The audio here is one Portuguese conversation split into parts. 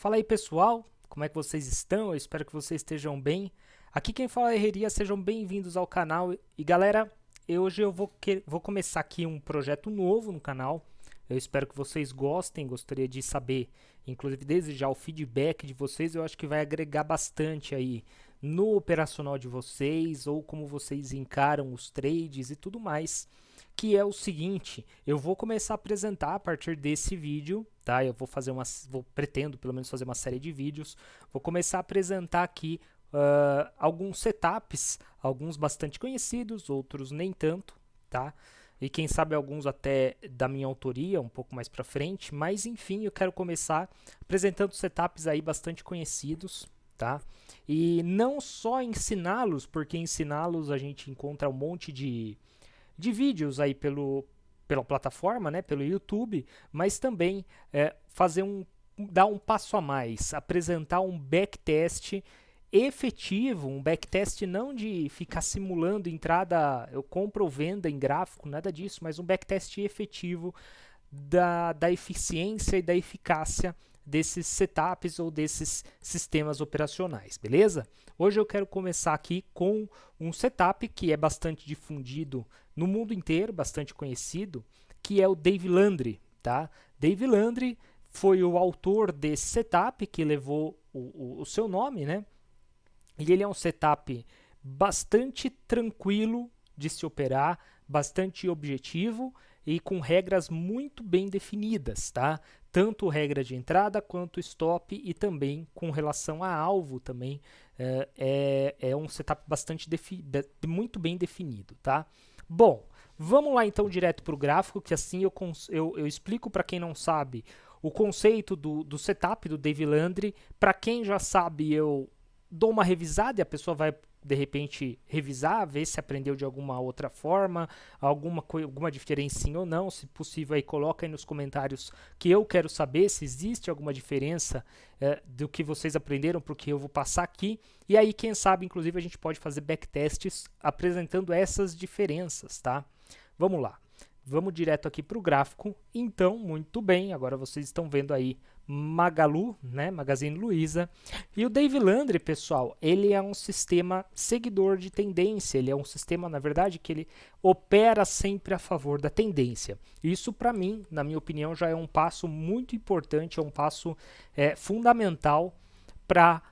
Fala aí, pessoal, como é que vocês estão? Eu espero que vocês estejam bem. Aqui quem fala é Herreria, sejam bem-vindos ao canal. E galera, hoje eu vou começar aqui um projeto novo no canal. Eu espero que vocês gostem, gostaria de saber, inclusive desejar o feedback de vocês. Eu acho que vai agregar bastante aí no operacional de vocês, ou como vocês encaram os trades e tudo mais. Que é o seguinte, eu vou começar a apresentar a partir desse vídeo, tá? Eu pretendo pelo menos fazer uma série de vídeos. Vou começar a apresentar aqui alguns setups, alguns bastante conhecidos, outros nem tanto, tá? E quem sabe alguns até da minha autoria, um pouco mais pra frente. Mas enfim, eu quero começar apresentando setups aí bastante conhecidos, tá? E não só ensiná-los, porque ensiná-los a gente encontra um monte de vídeos aí pela plataforma, né, pelo YouTube, mas também dar um passo a mais, apresentar um backtest efetivo, um backtest não de ficar simulando entrada, eu compro ou venda em gráfico, nada disso, mas um backtest efetivo da eficiência e da eficácia desses setups ou desses sistemas operacionais, beleza? Hoje eu quero começar aqui com um setup que é bastante difundido no mundo inteiro, bastante conhecido, que é o Dave Landry, tá? Dave Landry foi o autor desse setup que levou o seu nome, né? E ele é um setup bastante tranquilo de se operar, bastante objetivo e com regras muito bem definidas, tá? Tanto regra de entrada quanto stop e também com relação a alvo também é um setup bastante muito bem definido, tá? Bom, vamos lá então direto para o gráfico, que assim eu explico para quem não sabe o conceito do setup do Dave Landry. Para quem já sabe, eu dou uma revisada e a pessoa vai de repente revisar, ver se aprendeu de alguma outra forma, alguma diferencinha ou não. Se possível aí coloca aí nos comentários, que eu quero saber se existe alguma diferença do que vocês aprenderam para o que eu vou passar aqui. E aí quem sabe inclusive a gente pode fazer backtests apresentando essas diferenças, tá? Vamos lá. Vamos direto aqui para o gráfico. Então, muito bem, agora vocês estão vendo aí Magalu, né, Magazine Luiza. E o Dave Landry, pessoal, ele é um sistema seguidor de tendência. Ele é um sistema, na verdade, que ele opera sempre a favor da tendência. Isso, para mim, na minha opinião, já é um passo muito importante, é um passo fundamental para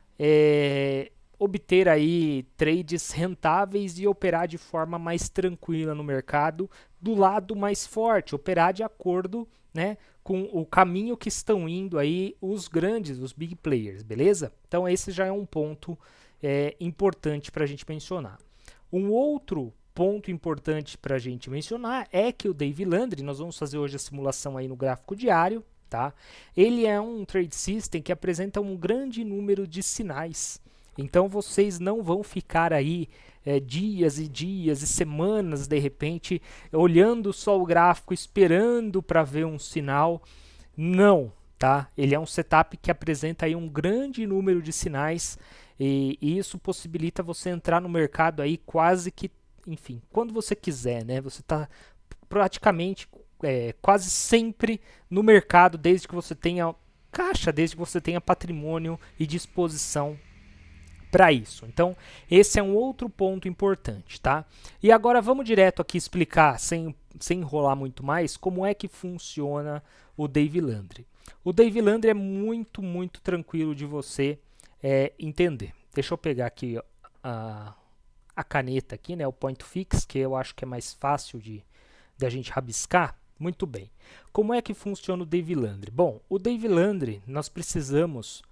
obter aí trades rentáveis e operar de forma mais tranquila no mercado, do lado mais forte, operar de acordo, né, com o caminho que estão indo aí os grandes, os big players, beleza? Então esse já é um ponto importante para a gente mencionar. Um outro ponto importante para a gente mencionar é que o Dave Landry, nós vamos fazer hoje a simulação aí no gráfico diário, tá? Ele é um trade system que apresenta um grande número de sinais. Então vocês não vão ficar aí dias e dias e semanas de repente olhando só o gráfico, esperando para ver um sinal. Não, tá? Ele é um setup que apresenta aí um grande número de sinais e isso possibilita você entrar no mercado aí quase que, enfim, quando você quiser, né? Você está praticamente quase sempre no mercado, desde que você tenha caixa, desde que você tenha patrimônio e disposição para isso. Então, esse é um outro ponto importante, tá? E agora vamos direto aqui explicar, sem enrolar muito mais, como é que funciona o Dave Landry. O Dave Landry é muito, muito tranquilo de você entender. Deixa eu pegar aqui a caneta aqui, né, o Point Fix, que eu acho que é mais fácil de a gente rabiscar. Muito bem. Como é que funciona o Dave Landry? Bom, o Dave Landry, nós precisamos,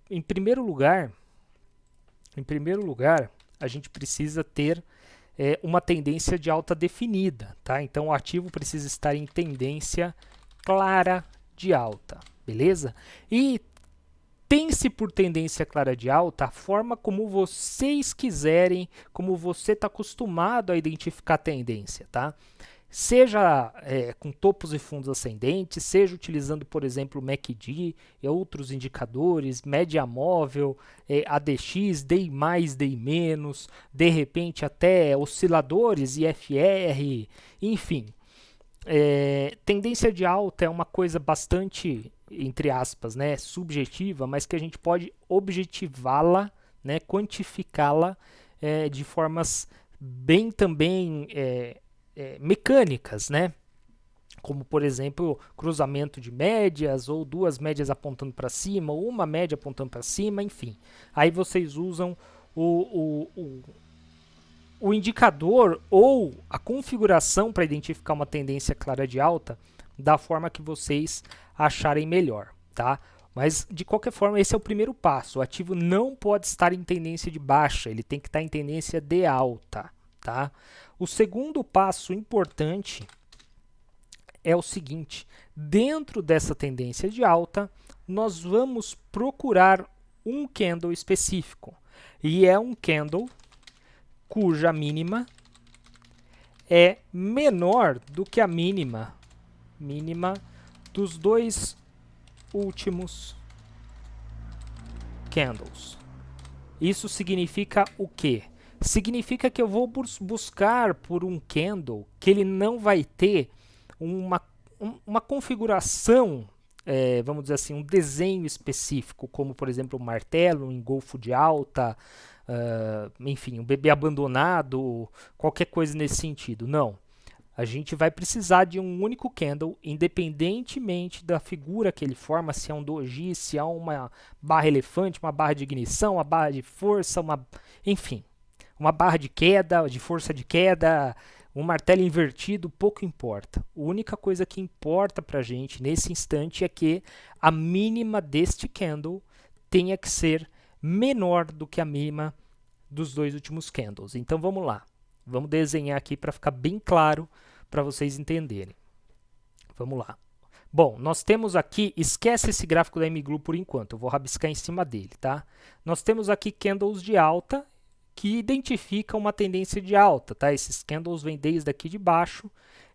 em primeiro lugar, a gente precisa ter uma tendência de alta definida, tá? Então o ativo precisa estar em tendência clara de alta, beleza? E pense por tendência clara de alta a forma como vocês quiserem, como você está acostumado a identificar a tendência, tá? Seja com topos e fundos ascendentes, seja utilizando, por exemplo, o MACD e outros indicadores, média móvel, ADX, DI+, DI-, de repente até osciladores, IFR, enfim. Tendência de alta é uma coisa bastante entre aspas, né, subjetiva, mas que a gente pode objetivá-la, né, quantificá-la de formas bem também mecânicas, né? Como, por exemplo, cruzamento de médias, ou duas médias apontando para cima, ou uma média apontando para cima, enfim. Aí vocês usam o indicador ou a configuração para identificar uma tendência clara de alta da forma que vocês acharem melhor, tá? Mas, de qualquer forma, esse é o primeiro passo. O ativo não pode estar em tendência de baixa, ele tem que estar em tendência de alta, tá? O segundo passo importante é o seguinte: dentro dessa tendência de alta, nós vamos procurar um candle específico. E é um candle cuja mínima é menor do que a mínima dos dois últimos candles. Isso significa o quê? Significa que eu vou buscar por um candle que ele não vai ter uma configuração, vamos dizer assim, um desenho específico, como por exemplo um martelo, um engolfo de alta, enfim, um bebê abandonado, qualquer coisa nesse sentido. Não. A gente vai precisar de um único candle, independentemente da figura que ele forma, se é um doji, se é uma barra elefante, uma barra de ignição, uma barra de força, enfim, uma barra de queda, de força de queda, um martelo invertido, pouco importa. A única coisa que importa para a gente nesse instante é que a mínima deste candle tenha que ser menor do que a mínima dos dois últimos candles. Então vamos lá. Vamos desenhar aqui para ficar bem claro para vocês entenderem. Vamos lá. Bom, nós temos aqui, esquece esse gráfico da MGLUE por enquanto, eu vou rabiscar em cima dele, tá? Nós temos aqui candles de alta que identificam uma tendência de alta, tá? Esses candles vêm desde aqui de baixo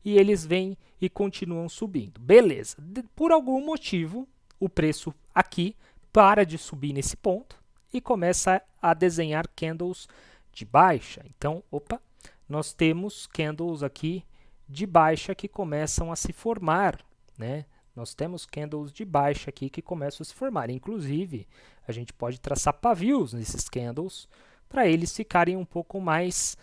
e eles vêm e continuam subindo. Beleza. Por algum motivo, o preço aqui para de subir nesse ponto e começa a desenhar candles de baixa. Então, nós temos candles aqui de baixa que começam a se formar, né? Nós temos candles de baixa aqui que começam a se formar. Inclusive, a gente pode traçar pavios nesses candles para eles ficarem um pouco mais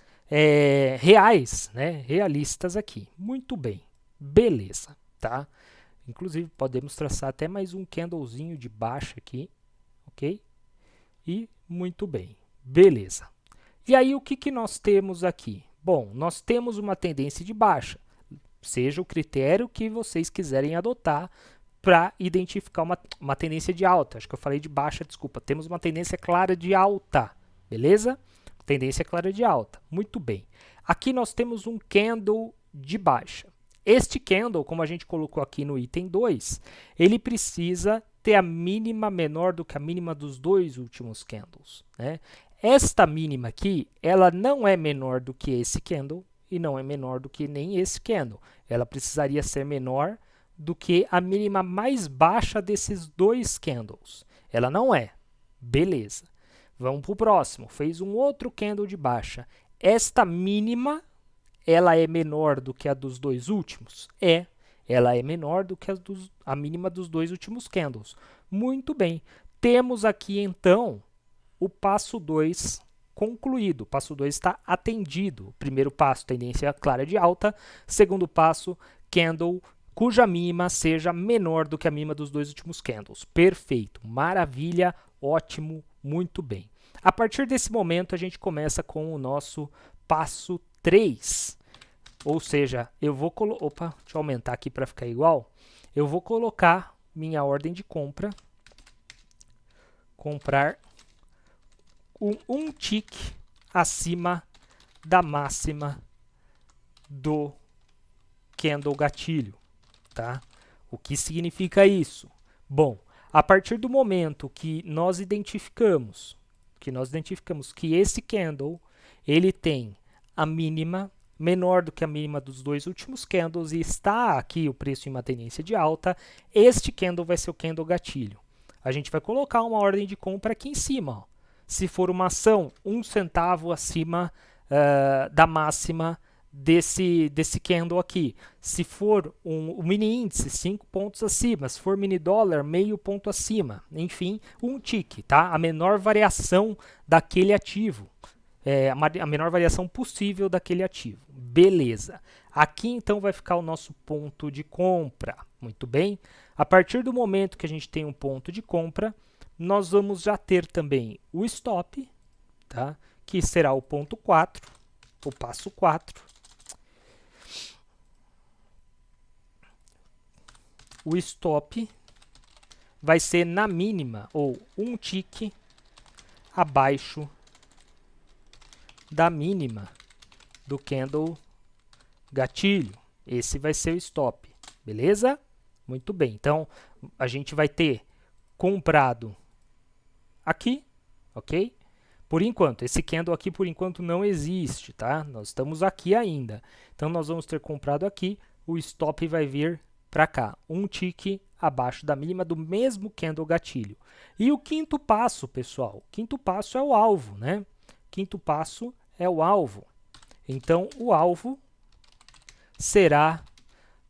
reais, né? Realistas aqui. Muito bem. Beleza, tá? Inclusive, podemos traçar até mais um candlezinho de baixa aqui, ok? E muito bem. Beleza. E aí, o que nós temos aqui? Bom, nós temos uma tendência de baixa, seja o critério que vocês quiserem adotar para identificar uma tendência de alta. Acho que eu falei de baixa, desculpa. Temos uma tendência clara de alta, beleza? Tendência clara de alta, muito bem. Aqui nós temos um candle de baixa. Este candle, como a gente colocou aqui no item 2, ele precisa ter a mínima menor do que a mínima dos dois últimos candles, né? Esta mínima aqui, ela não é menor do que esse candle e não é menor do que nem esse candle. Ela precisaria ser menor do que a mínima mais baixa desses dois candles. Ela não é. Beleza. Vamos para o próximo. Fez um outro candle de baixa. Esta mínima, ela é menor do que a dos dois últimos? É. Ela é menor do que a mínima dos dois últimos candles. Muito bem. Temos aqui, então, o passo 2 concluído. O passo 2 está atendido. Primeiro passo, tendência clara de alta. Segundo passo, candle cuja mínima seja menor do que a mínima dos dois últimos candles. Perfeito. Maravilha. Ótimo. Muito bem. A partir desse momento, a gente começa com o nosso passo 3. Ou seja, eu vou colocar... Opa, deixa eu aumentar aqui para ficar igual. Eu vou colocar minha ordem de compra. Comprar um tick acima da máxima do candle gatilho, tá? O que significa isso? Bom, a partir do momento que nós identificamos que esse candle ele tem a mínima menor do que a mínima dos dois últimos candles e está aqui o preço em uma tendência de alta, este candle vai ser o candle gatilho. A gente vai colocar uma ordem de compra aqui em cima, ó. Se for uma ação, 1 centavo acima da máxima desse candle aqui. Se for o mini índice, 5 pontos acima. Se for mini dólar, meio ponto acima. Enfim, um tick, tá? A menor variação daquele ativo. A menor variação possível daquele ativo. Beleza. Aqui então vai ficar o nosso ponto de compra. Muito bem. A partir do momento que a gente tem um ponto de compra, nós vamos já ter também o stop, tá? Que será o ponto 4, o passo 4. O stop vai ser na mínima, ou um tick abaixo da mínima do candle gatilho. Esse vai ser o stop, beleza? Muito bem, então a gente vai ter comprado aqui, ok? Por enquanto, esse candle aqui por enquanto não existe, tá? Nós estamos aqui ainda. Então nós vamos ter comprado aqui, o stop vai vir para cá, um tick abaixo da mínima do mesmo candle gatilho. E o quinto passo, pessoal, o quinto passo é o alvo, né? Quinto passo é o alvo. Então, o alvo será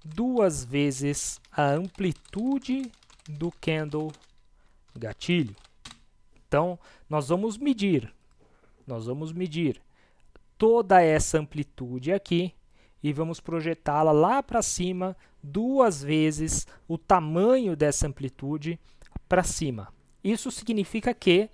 2 vezes a amplitude do candle gatilho. Então, nós vamos medir toda essa amplitude aqui e vamos projetá-la lá para cima 2 vezes o tamanho dessa amplitude para cima. Isso significa que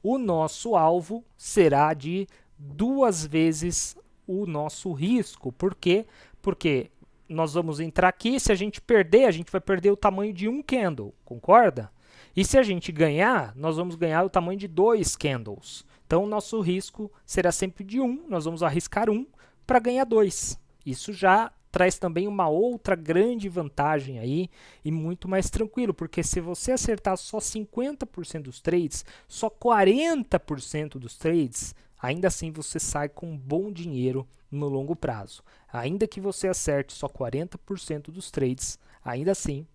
o nosso alvo será de 2 vezes o nosso risco. Por quê? Porque nós vamos entrar aqui, se a gente perder, a gente vai perder o tamanho de um candle, concorda? E se a gente ganhar, nós vamos ganhar o tamanho de 2 candles. Então, o nosso risco será sempre de 1, nós vamos arriscar 1 para ganhar 2. Isso já traz também uma outra grande vantagem aí e muito mais tranquilo, porque se você acertar só 50% dos trades, só 40% dos trades, ainda assim você sai com um bom dinheiro no longo prazo. Ainda que você acerte só 40% dos trades, ainda assim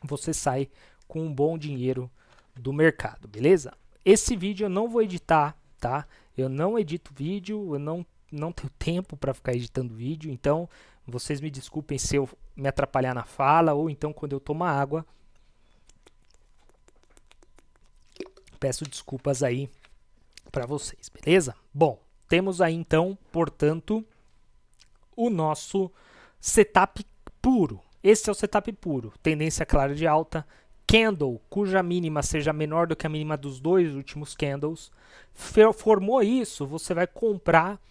você sai com um bom dinheiro do mercado, beleza? Esse vídeo eu não vou editar, tá? Eu não edito vídeo, eu não tenho tempo para ficar editando vídeo, então vocês me desculpem se eu me atrapalhar na fala ou então quando eu tomar água. Peço desculpas aí para vocês, beleza? Bom, temos aí então, portanto, o nosso setup puro. Esse é o setup puro, tendência clara de alta, candle cuja mínima seja menor do que a mínima dos 2 últimos candles. Formou isso, você vai comprar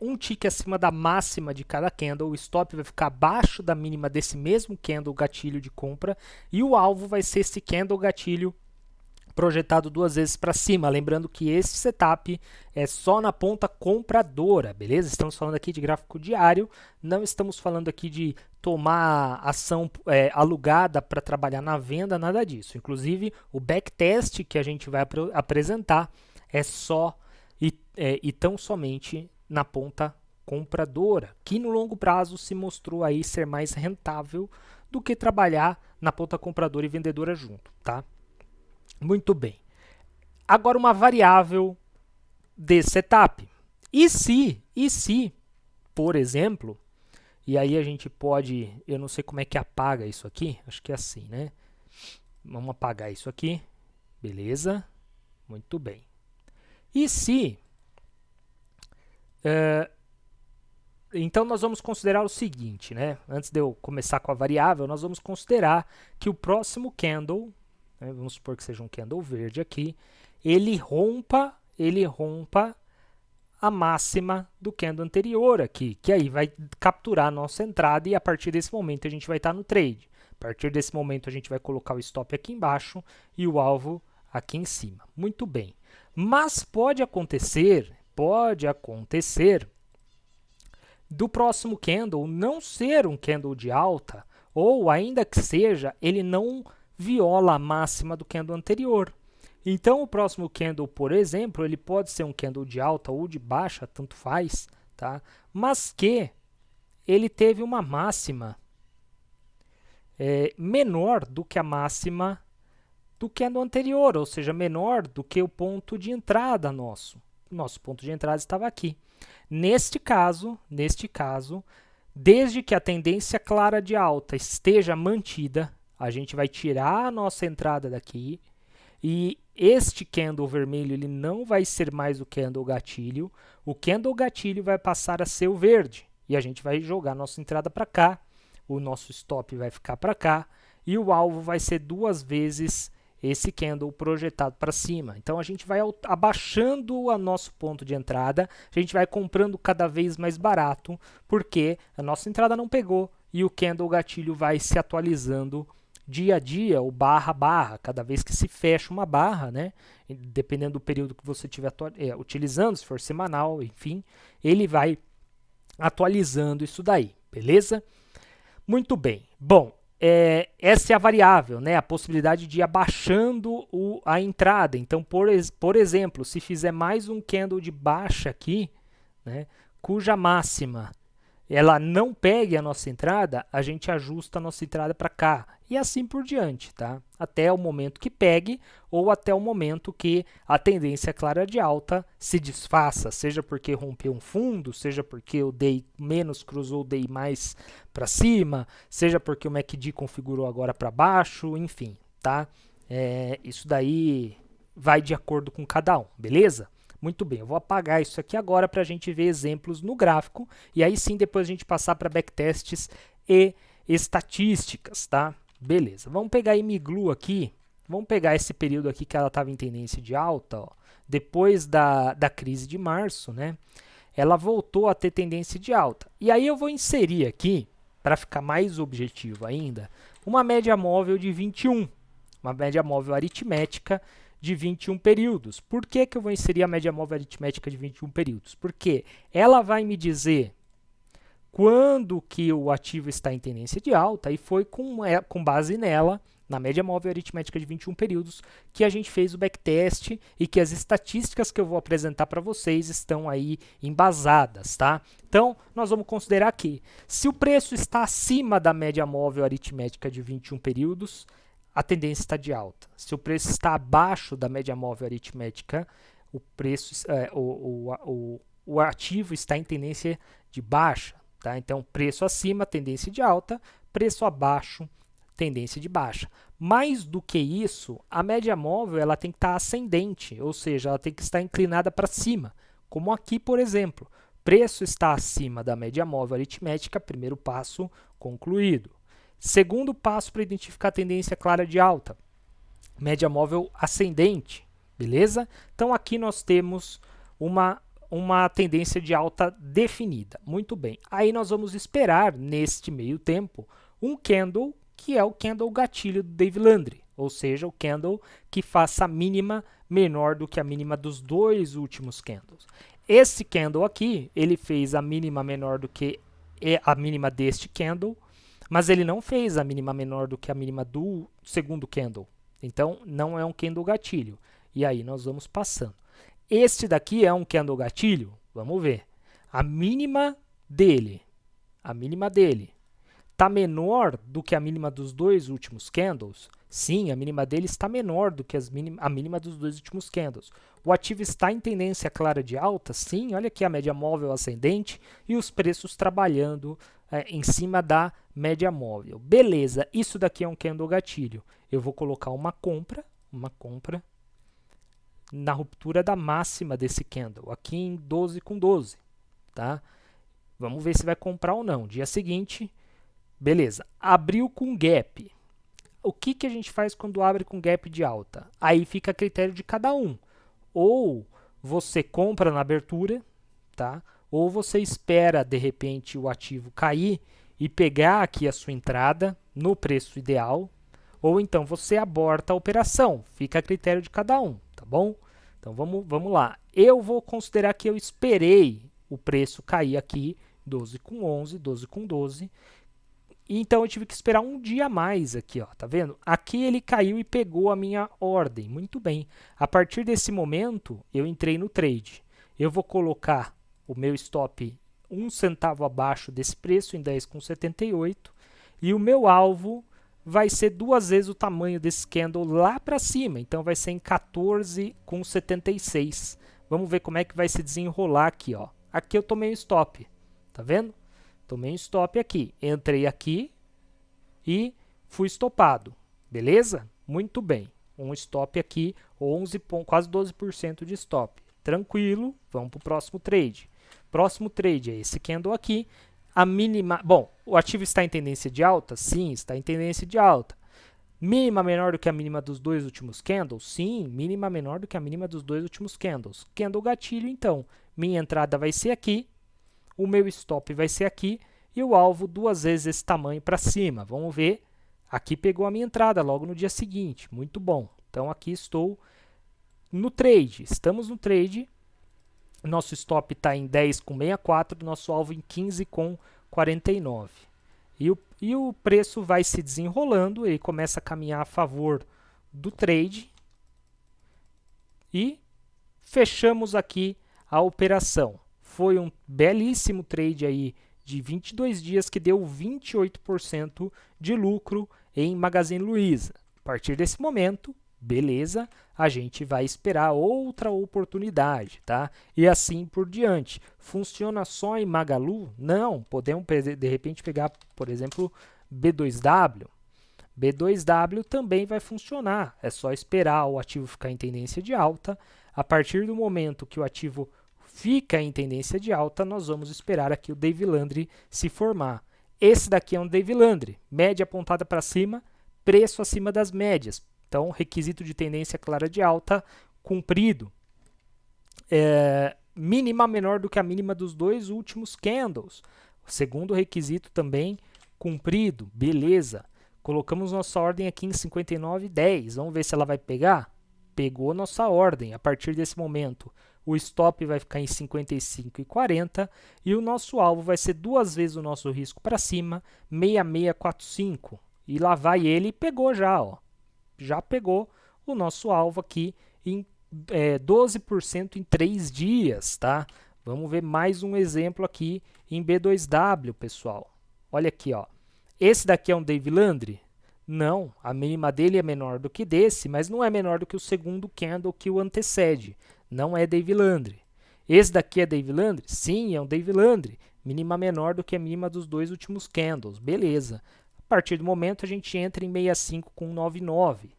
um tick acima da máxima de cada candle, o stop vai ficar abaixo da mínima desse mesmo candle gatilho de compra e o alvo vai ser esse candle gatilho projetado 2 vezes para cima. Lembrando que esse setup é só na ponta compradora, beleza? Estamos falando aqui de gráfico diário, não estamos falando aqui de tomar ação alugada para trabalhar na venda, nada disso. Inclusive, o backtest que a gente vai apresentar é só e tão somente na ponta compradora, que no longo prazo se mostrou aí ser mais rentável do que trabalhar na ponta compradora e vendedora junto, tá? Muito bem. Agora uma variável desse setup. E se, por exemplo, e aí a gente pode, eu não sei como é que apaga isso aqui, acho que é assim, né? Vamos apagar isso aqui, beleza? Muito bem. E se, então nós vamos considerar o seguinte, né? Antes de eu começar com a variável, nós vamos considerar que o próximo candle, né, vamos supor que seja um candle verde aqui, ele rompa a máxima do candle anterior aqui, que aí vai capturar a nossa entrada e a partir desse momento a gente vai estar no trade. A partir desse momento a gente vai colocar o stop aqui embaixo e o alvo aqui em cima. Muito bem. Mas pode acontecer do próximo candle não ser um candle de alta, ou ainda que seja, ele não viola a máxima do candle anterior. Então, o próximo candle, por exemplo, ele pode ser um candle de alta ou de baixa, tanto faz, tá? Mas que ele teve uma máxima menor do que a máxima do candle anterior, ou seja, menor do que o ponto de entrada nosso, nosso ponto de entrada estava aqui. Neste caso, desde que a tendência clara de alta esteja mantida, a gente vai tirar a nossa entrada daqui e este candle vermelho ele não vai ser mais o candle gatilho. O candle gatilho vai passar a ser o verde e a gente vai jogar nossa entrada para cá. O nosso stop vai ficar para cá e o alvo vai ser 2 vezes esse candle projetado para cima. Então a gente vai abaixando o nosso ponto de entrada, a gente vai comprando cada vez mais barato, porque a nossa entrada não pegou e o candle gatilho vai se atualizando dia a dia, ou barra a barra, cada vez que se fecha uma barra, né? Dependendo do período que você estiver utilizando, se for semanal, enfim, ele vai atualizando isso daí, beleza? Muito bem. Bom, essa é a variável, né? A possibilidade de ir abaixando a entrada. Então, por exemplo, se fizer mais um candle de baixa aqui, né, cuja máxima ela não pegue a nossa entrada, a gente ajusta a nossa entrada para cá. E assim por diante, tá? Até o momento que pegue ou até o momento que a tendência clara de alta se desfaça, seja porque rompeu um fundo, seja porque o DI menos cruzou o DI mais para cima, seja porque o MACD configurou agora para baixo, enfim, tá? Isso daí vai de acordo com cada um, beleza? Muito bem, eu vou apagar isso aqui agora para a gente ver exemplos no gráfico e aí sim depois a gente passar para backtests e estatísticas, tá? Beleza, vamos pegar a Imiglu aqui, vamos pegar esse período aqui que ela estava em tendência de alta, ó, depois da crise de março, né? Ela voltou a ter tendência de alta. E aí eu vou inserir aqui, para ficar mais objetivo ainda, uma média móvel de 21, uma média móvel aritmética de 21 períodos. Por que eu vou inserir a média móvel aritmética de 21 períodos? Porque ela vai me dizer quando que o ativo está em tendência de alta e foi com base nela, na média móvel aritmética de 21 períodos, que a gente fez o backtest e que as estatísticas que eu vou apresentar para vocês estão aí embasadas, tá? Então, nós vamos considerar que se o preço está acima da média móvel aritmética de 21 períodos, a tendência está de alta. Se o preço está abaixo da média móvel aritmética, o ativo está em tendência de baixa. Tá? Então, preço acima, tendência de alta, preço abaixo, tendência de baixa. Mais do que isso, a média móvel ela tem que estar ascendente, ou seja, ela tem que estar inclinada para cima. Como aqui, por exemplo, preço está acima da média móvel aritmética, primeiro passo concluído. Segundo passo para identificar a tendência clara de alta, média móvel ascendente, beleza? Então aqui nós temos uma tendência de alta definida. Muito bem. Aí nós vamos esperar, neste meio tempo, um candle que é o candle gatilho do Dave Landry, ou seja, o candle que faça a mínima menor do que a mínima dos 2 últimos candles. Esse candle aqui, ele fez a mínima menor do que a mínima deste candle, mas ele não fez a mínima menor do que a mínima do segundo candle. Então, não é um candle gatilho. E aí nós vamos passando. Este daqui é um candle gatilho? Vamos ver. A mínima dele está menor do que a mínima dos 2 últimos candles? Sim, a mínima dele está menor do que a mínima dos 2 últimos candles. O ativo está em tendência clara de alta? Sim, olha aqui a média móvel ascendente e os preços trabalhando em cima da média móvel. Beleza, isso daqui é um candle gatilho. Eu vou colocar uma compra na ruptura da máxima desse candle, aqui em 12 com 12, tá? Vamos ver se vai comprar ou não. Dia seguinte, beleza, abriu com gap. O que a gente faz quando abre com gap de alta? Aí fica a critério de cada um. Ou você compra na abertura, tá? Ou você espera, de repente, o ativo cair e pegar aqui a sua entrada no preço ideal, ou então você aborta a operação. Fica a critério de cada um, tá bom? Então, vamos lá. Eu vou considerar que eu esperei o preço cair aqui, 12 com 11, 12 com 12. Então, eu tive que esperar um dia a mais aqui, ó, tá vendo? Aqui ele caiu e pegou a minha ordem. Muito bem. A partir desse momento, eu entrei no trade. Eu vou colocar o meu stop 1 centavo abaixo desse preço, em 10,78. E o meu alvo vai ser 2 vezes o tamanho desse candle lá para cima. Então, vai ser em 14,76. Vamos ver como é que vai se desenrolar aqui, ó. Aqui eu tomei um stop, tá vendo? Tomei um stop aqui, entrei aqui e fui estopado, beleza? Muito bem, um stop aqui, 11, quase 12% de stop. Tranquilo, vamos para o próximo trade. Próximo trade é esse candle aqui. A mínima, bom, o ativo está em tendência de alta? Sim, está em tendência de alta. Mínima menor do que a mínima dos dois últimos candles? Sim, mínima menor do que a mínima dos dois últimos candles. Candle gatilho, então, minha entrada vai ser aqui, o meu stop vai ser aqui e o alvo duas vezes esse tamanho para cima. Vamos ver, aqui pegou a minha entrada logo no dia seguinte, muito bom. Então aqui estou no trade, estamos no trade, nosso stop está em 10,64, nosso alvo em 15,49. E o preço vai se desenrolando, ele começa a caminhar a favor do trade e fechamos aqui a operação. Foi um belíssimo trade aí de 22 dias que deu 28% de lucro em Magazine Luiza. A partir desse momento, beleza, a gente vai esperar outra oportunidade, tá? E assim por diante. Funciona só em Magalu? Não, podemos de repente pegar, por exemplo, B2W. B2W também vai funcionar, é só esperar o ativo ficar em tendência de alta. A partir do momento que o ativo fica em tendência de alta, nós vamos esperar aqui o Dave Landry se formar. Esse daqui é um Dave Landry, média apontada para cima, preço acima das médias. Então, requisito de tendência clara de alta cumprido. Mínima menor do que a mínima dos dois últimos candles. O segundo requisito também cumprido, beleza. Colocamos nossa ordem aqui em 59,10. Vamos ver se ela vai pegar? Pegou nossa ordem. A partir desse momento, o stop vai ficar em 55,40 e o nosso alvo vai ser duas vezes o nosso risco para cima, 6645. E lá vai ele e pegou já, ó. Já pegou o nosso alvo aqui em 12% em 3 dias, tá? Vamos ver mais um exemplo aqui em B2W, pessoal. Olha aqui, ó. Esse daqui é um Dave Landry? Não, a mínima dele é menor do que desse, mas não é menor do que o segundo candle que o antecede. Não é Dave Landry. Esse daqui é Dave Landry? Sim, é um Dave Landry. Mínima menor do que a mínima dos dois últimos candles. Beleza. A partir do momento a gente entra em 65,99.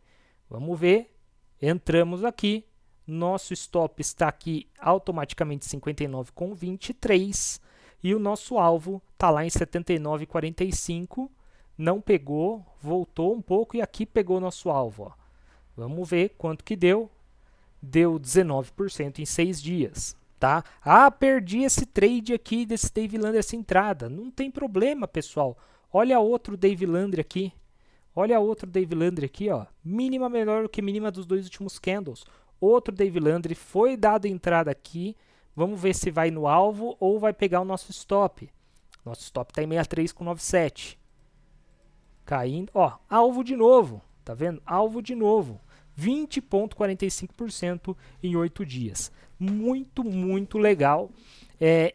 Vamos ver. Entramos aqui. Nosso stop está aqui automaticamente 59,23 e o nosso alvo está lá em 79,45. Não pegou, voltou um pouco e aqui pegou nosso alvo. Ó. Vamos ver quanto que deu. Deu 19% em 6 dias. Tá? Ah, perdi esse trade aqui desse Dave Landry, essa entrada. Não tem problema, pessoal. Olha outro Dave Landry aqui. Olha outro Dave Landry aqui, ó. Mínima menor do que mínima dos dois últimos candles. Outro Dave Landry foi dado entrada aqui. Vamos ver se vai no alvo ou vai pegar o nosso stop. Nosso stop está em 63,97. Caindo, ó, alvo de novo. Tá vendo? Alvo de novo. 20,45% em 8 dias. Muito, muito legal.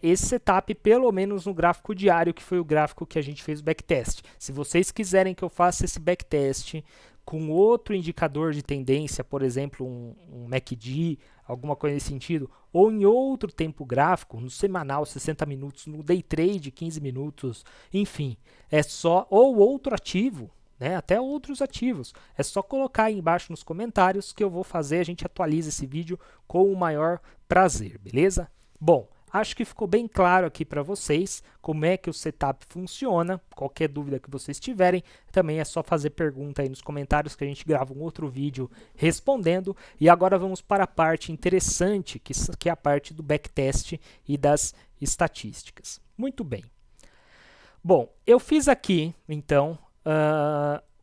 Esse setup, pelo menos no gráfico diário, que foi o gráfico que a gente fez o backtest. Se vocês quiserem que eu faça esse backtest com outro indicador de tendência, por exemplo, um MACD, alguma coisa nesse sentido, ou em outro tempo gráfico, no semanal, 60 minutos, no day trade, 15 minutos, enfim, é só, ou outro ativo, né, até outros ativos, é só colocar aí embaixo nos comentários que eu vou fazer, a gente atualiza esse vídeo com o maior prazer, beleza? Bom, acho que ficou bem claro aqui para vocês como é que o setup funciona. Qualquer dúvida que vocês tiverem, também é só fazer pergunta aí nos comentários que a gente grava um outro vídeo respondendo. E agora vamos para a parte interessante, que é a parte do backtest e das estatísticas. Muito bem. Bom, eu fiz aqui, então,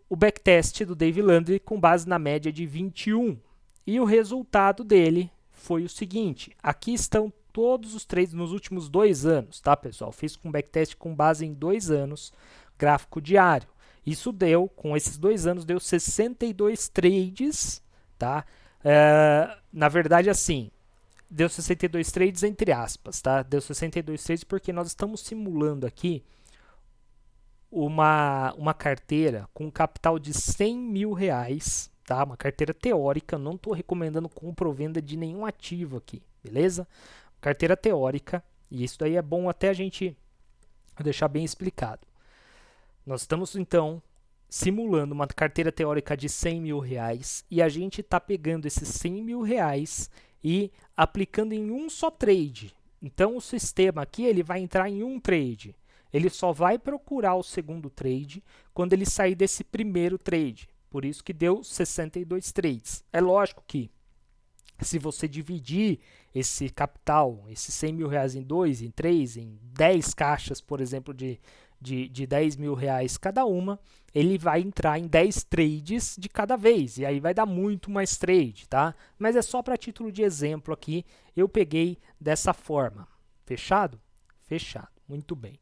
o backtest do Dave Landry com base na média de 21. E o resultado dele foi o seguinte. Aqui estão todos os trades nos últimos 2 anos, tá, pessoal? Fiz com backtest com base em 2 anos, gráfico diário. Isso deu, com esses 2 anos, deu 62 trades, tá? Na verdade, assim, deu 62 trades entre aspas, tá? Deu 62 trades porque nós estamos simulando aqui uma carteira com um capital de 100 mil reais, tá? Uma carteira teórica, não estou recomendando compra ou venda de nenhum ativo aqui, beleza? Carteira teórica, e isso daí é bom até a gente deixar bem explicado. Nós estamos, então, simulando uma carteira teórica de 100 mil reais e a gente está pegando esses 100 mil reais e aplicando em um só trade. Então, o sistema aqui ele vai entrar em um trade. Ele só vai procurar o segundo trade quando ele sair desse primeiro trade. Por isso que deu 62 trades. É lógico que se você dividir esse capital, esses 100 mil reais em 2, em 3, em 10 caixas, por exemplo, de 10 mil reais cada uma, ele vai entrar em 10 trades de cada vez, e aí vai dar muito mais trade, tá? Mas é só para título de exemplo aqui, eu peguei dessa forma. Fechado? Fechado, muito bem.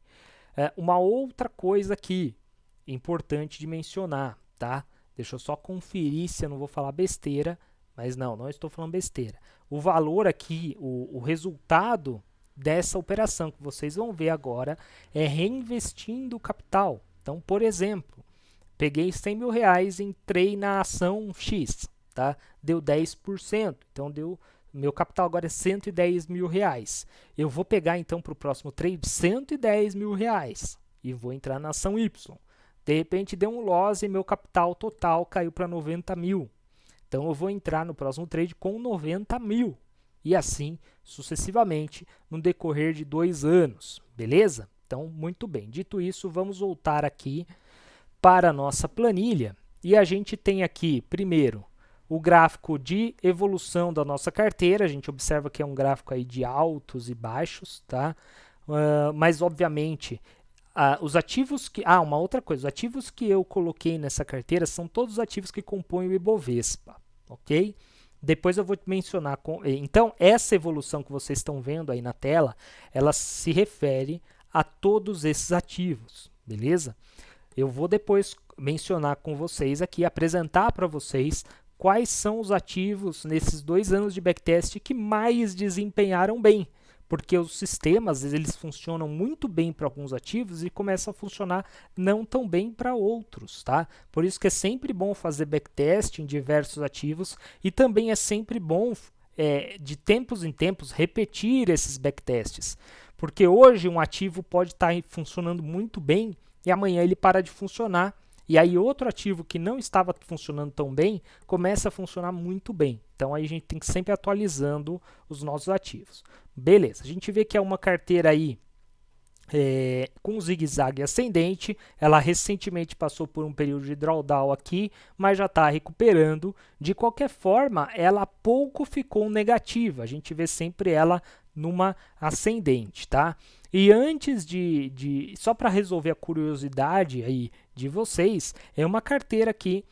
Uma outra coisa aqui, importante de mencionar, tá? Deixa eu só conferir se eu não vou falar besteira, mas não estou falando besteira. O valor aqui, o resultado dessa operação que vocês vão ver agora é reinvestindo o capital. Então, por exemplo, peguei 100 mil reais, entrei na ação X, tá? Deu 10%, então meu capital agora é 110 mil reais. Eu vou pegar então para o próximo trade 110 mil reais e vou entrar na ação Y. De repente deu um loss e meu capital total caiu para 90 mil. Então eu vou entrar no próximo trade com 90 mil. E assim sucessivamente no decorrer de 2 anos. Beleza? Então, muito bem. Dito isso, vamos voltar aqui para a nossa planilha. E a gente tem aqui, primeiro, o gráfico de evolução da nossa carteira. A gente observa que é um gráfico aí de altos e baixos, tá? Mas, obviamente, os ativos que... uma outra coisa. Os ativos que eu coloquei nessa carteira são todos os ativos que compõem o Ibovespa, ok? Depois eu vou mencionar... Então, essa evolução que vocês estão vendo aí na tela, ela se refere a todos esses ativos, beleza? Eu vou depois mencionar com vocês aqui, apresentar para vocês quais são os ativos nesses 2 anos de backtest que mais desempenharam bem, porque os sistemas eles funcionam muito bem para alguns ativos e começam a funcionar não tão bem para outros, tá? Por isso que é sempre bom fazer backtest em diversos ativos e também é sempre bom, de tempos em tempos, repetir esses backtests, porque hoje um ativo pode estar funcionando muito bem e amanhã ele para de funcionar. E aí outro ativo que não estava funcionando tão bem, começa a funcionar muito bem. Então aí a gente tem que sempre atualizando os nossos ativos. Beleza, a gente vê que é uma carteira aí com zigue-zague ascendente. Ela recentemente passou por um período de drawdown aqui, mas já está recuperando. De qualquer forma, ela pouco ficou negativa. A gente vê sempre ela numa ascendente, tá? E antes só para resolver a curiosidade aí de vocês, é uma carteira aqui,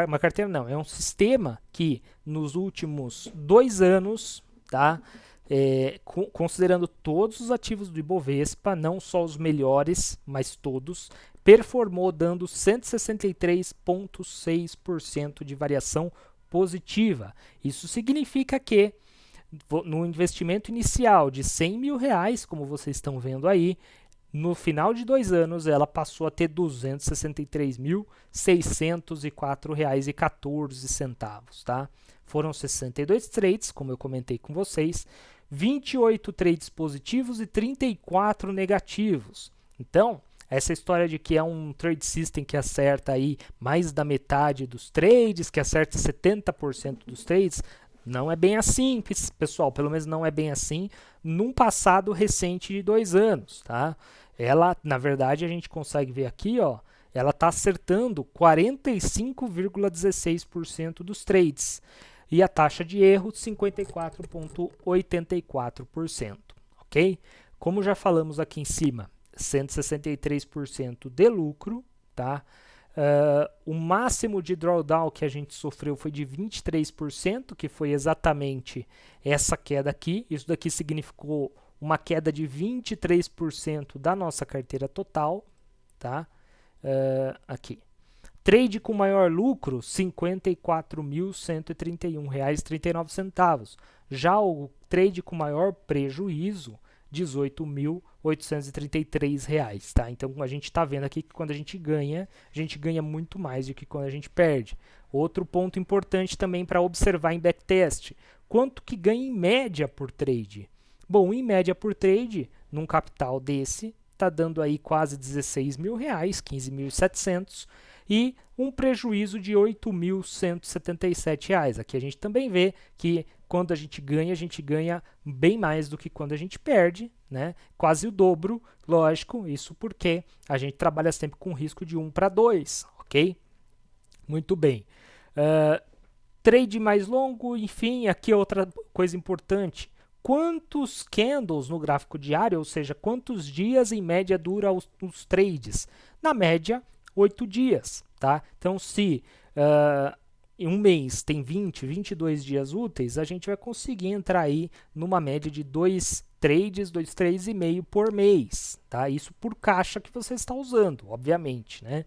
uma carteira não, é um sistema que nos últimos 2 anos, tá? Considerando todos os ativos do Ibovespa, não só os melhores, mas todos, performou dando 163,6% de variação positiva. Isso significa que no investimento inicial de 100 mil reais, como vocês estão vendo aí, no final de 2 anos ela passou a ter R$ 263.604,14, tá? Foram 62 trades, como eu comentei com vocês, 28 trades positivos e 34 negativos. Então, essa história de que é um trade system que acerta aí mais da metade dos trades, que acerta 70% dos trades, não é bem assim, pessoal, pelo menos não é bem assim num passado recente de 2 anos, tá? Ela, na verdade, a gente consegue ver aqui, ó, ela está acertando 45,16% dos trades e a taxa de erro 54,84%, ok? Como já falamos aqui em cima, 163% de lucro, tá? O máximo de drawdown que a gente sofreu foi de 23%, que foi exatamente essa queda aqui. Isso daqui significou uma queda de 23% da nossa carteira total, tá? Aqui. Trade com maior lucro, R$ 54.131,39. Já o trade com maior prejuízo, R$ 18.833, tá? Então a gente está vendo aqui que quando a gente ganha muito mais do que quando a gente perde. Outro ponto importante também para observar em backtest: quanto que ganha em média por trade? Bom, em média por trade, num capital desse, está dando aí quase 16 mil reais, 15.700, e um prejuízo de 8.177 reais. Aqui a gente também vê que quando a gente ganha bem mais do que quando a gente perde, né? Quase o dobro, lógico, isso porque a gente trabalha sempre com risco de 1 para 2, ok? Muito bem. Trade mais longo, enfim, aqui outra coisa importante. Quantos candles no gráfico diário, ou seja, quantos dias em média dura os trades? Na média, 8 dias, tá? Então, se em um mês tem 22 dias úteis, a gente vai conseguir entrar aí numa média de 2 trades, 2 trades e meio por mês, tá? Isso por caixa que você está usando, obviamente, né?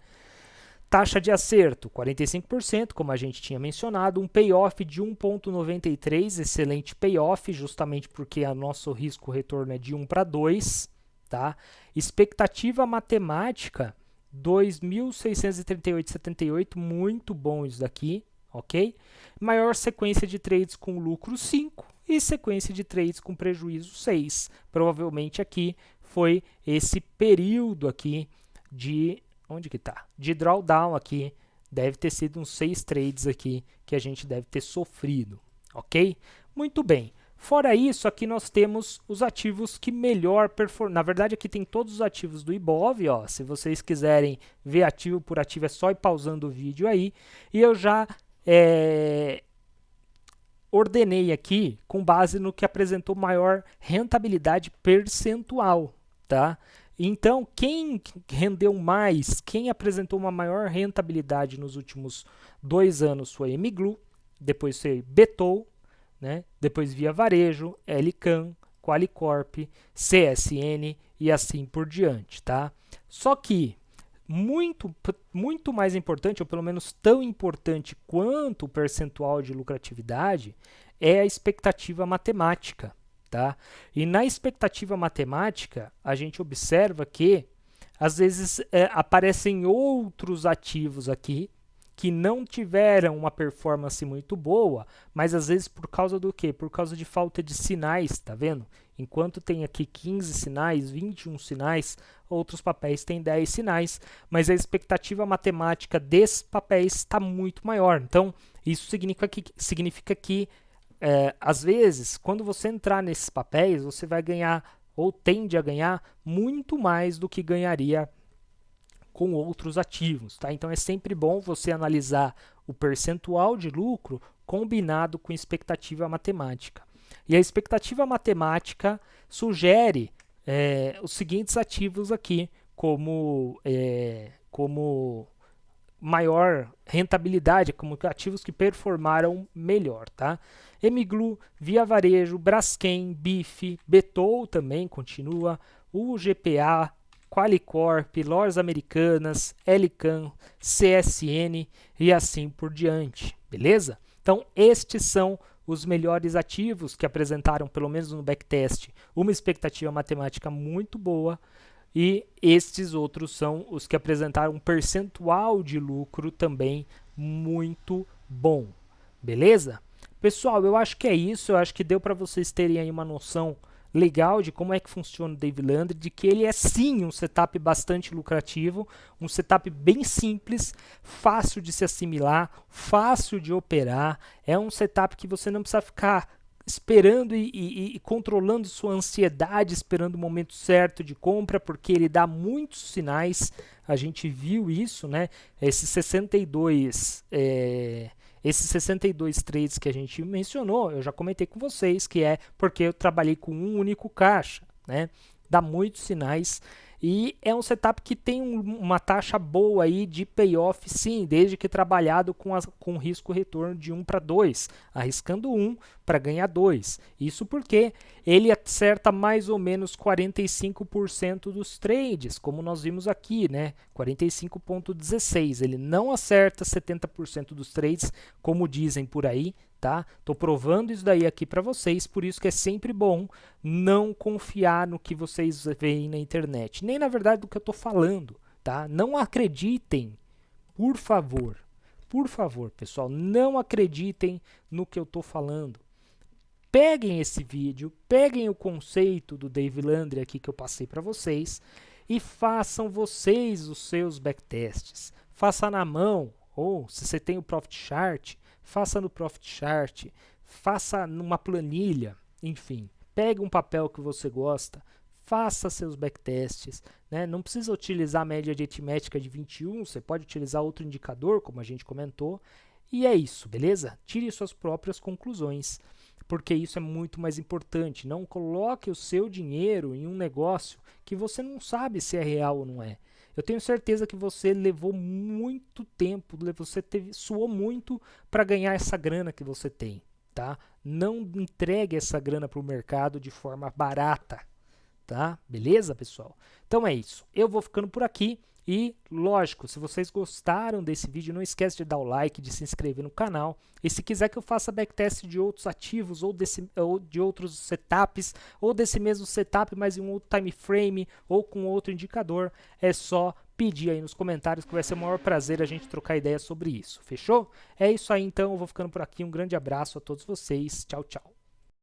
Taxa de acerto, 45%, como a gente tinha mencionado, um payoff de 1,93, excelente payoff, justamente porque o nosso risco-retorno é de 1 para 2, tá? Expectativa matemática, 2.638,78, muito bom isso daqui, ok? Maior sequência de trades com lucro 5 e sequência de trades com prejuízo 6. Provavelmente aqui foi esse período aqui de... Onde que tá? De drawdown aqui, deve ter sido uns 6 trades aqui que a gente deve ter sofrido, ok? Muito bem. Fora isso, aqui nós temos os ativos que melhor performam. Na verdade, aqui tem todos os ativos do Ibov, ó. Se vocês quiserem ver ativo por ativo, é só ir pausando o vídeo aí. E eu já ordenei aqui com base no que apresentou maior rentabilidade percentual, tá? Então, quem rendeu mais, quem apresentou uma maior rentabilidade nos últimos 2 anos foi Emiglu, depois foi Betou, né? Depois Via Varejo, Elican, Qualicorp, CSN e assim por diante, tá? Só que muito mais importante, ou pelo menos tão importante quanto o percentual de lucratividade, é a expectativa matemática. Tá? E na expectativa matemática, a gente observa que, às vezes, aparecem outros ativos aqui que não tiveram uma performance muito boa, mas às vezes por causa do quê? Por causa de falta de sinais, tá vendo? Enquanto tem aqui 15 sinais, 21 sinais, outros papéis têm 10 sinais, mas a expectativa matemática desses papéis está muito maior. Então, isso significa que às vezes, quando você entrar nesses papéis, você vai ganhar ou tende a ganhar muito mais do que ganharia com outros ativos, tá? Então é sempre bom você analisar o percentual de lucro combinado com expectativa matemática. E a expectativa matemática sugere os seguintes ativos aqui como maior rentabilidade, como ativos que performaram melhor, tá? Emiglu, Via Varejo, Braskem, BIF, Betou também continua, UGPA, Qualicorp, Lojas Americanas, Elican, CSN e assim por diante, beleza? Então, estes são os melhores ativos que apresentaram, pelo menos no backtest, uma expectativa matemática muito boa, e estes outros são os que apresentaram um percentual de lucro também muito bom, beleza? Pessoal, eu acho que é isso, eu acho que deu para vocês terem aí uma noção legal de como é que funciona o Dave Landry, de que ele é sim um setup bastante lucrativo, um setup bem simples, fácil de se assimilar, fácil de operar, é um setup que você não precisa ficar esperando e controlando sua ansiedade, esperando o momento certo de compra, porque ele dá muitos sinais, a gente viu isso, né? Esses 62 trades que a gente mencionou, eu já comentei com vocês, que é porque eu trabalhei com um único caixa, né? Dá muitos sinais e é um setup que tem uma taxa boa aí de payoff, sim, desde que trabalhado com risco-retorno de 1 para 2, arriscando 1 para ganhar 2. Isso porque ele acerta mais ou menos 45% dos trades, como nós vimos aqui, né? 45,16. Ele não acerta 70% dos trades, como dizem por aí, tá? Tô provando isso daí aqui para vocês, por isso que é sempre bom não confiar no que vocês veem na internet, nem na verdade do que eu tô falando, tá? Não acreditem, por favor, pessoal, não acreditem no que eu tô falando. peguem esse vídeo, peguem o conceito do Dave Landry aqui que eu passei para vocês e façam vocês os seus backtests. Faça na mão, ou se você tem o Profit Chart, faça no Profit Chart, faça numa planilha, enfim. Pegue um papel que você gosta, faça seus backtests, né? Não precisa utilizar a média de aritmética de 21, você pode utilizar outro indicador, como a gente comentou, e é isso, beleza? Tire suas próprias conclusões, porque isso é muito mais importante. Não coloque o seu dinheiro em um negócio que você não sabe se é real ou não é. Eu tenho certeza que você levou muito tempo, você suou muito para ganhar essa grana que você tem, tá? Não entregue essa grana para o mercado de forma barata, tá? Beleza, pessoal? Então é isso. Eu vou ficando por aqui e, lógico, se vocês gostaram desse vídeo, não esquece de dar o like, de se inscrever no canal. E se quiser que eu faça backtest de outros ativos ou de outros setups, ou desse mesmo setup, mas em um outro time frame ou com outro indicador, é só pedir aí nos comentários que vai ser o maior prazer a gente trocar ideias sobre isso. Fechou? É isso aí então, eu vou ficando por aqui. Um grande abraço a todos vocês. Tchau, tchau.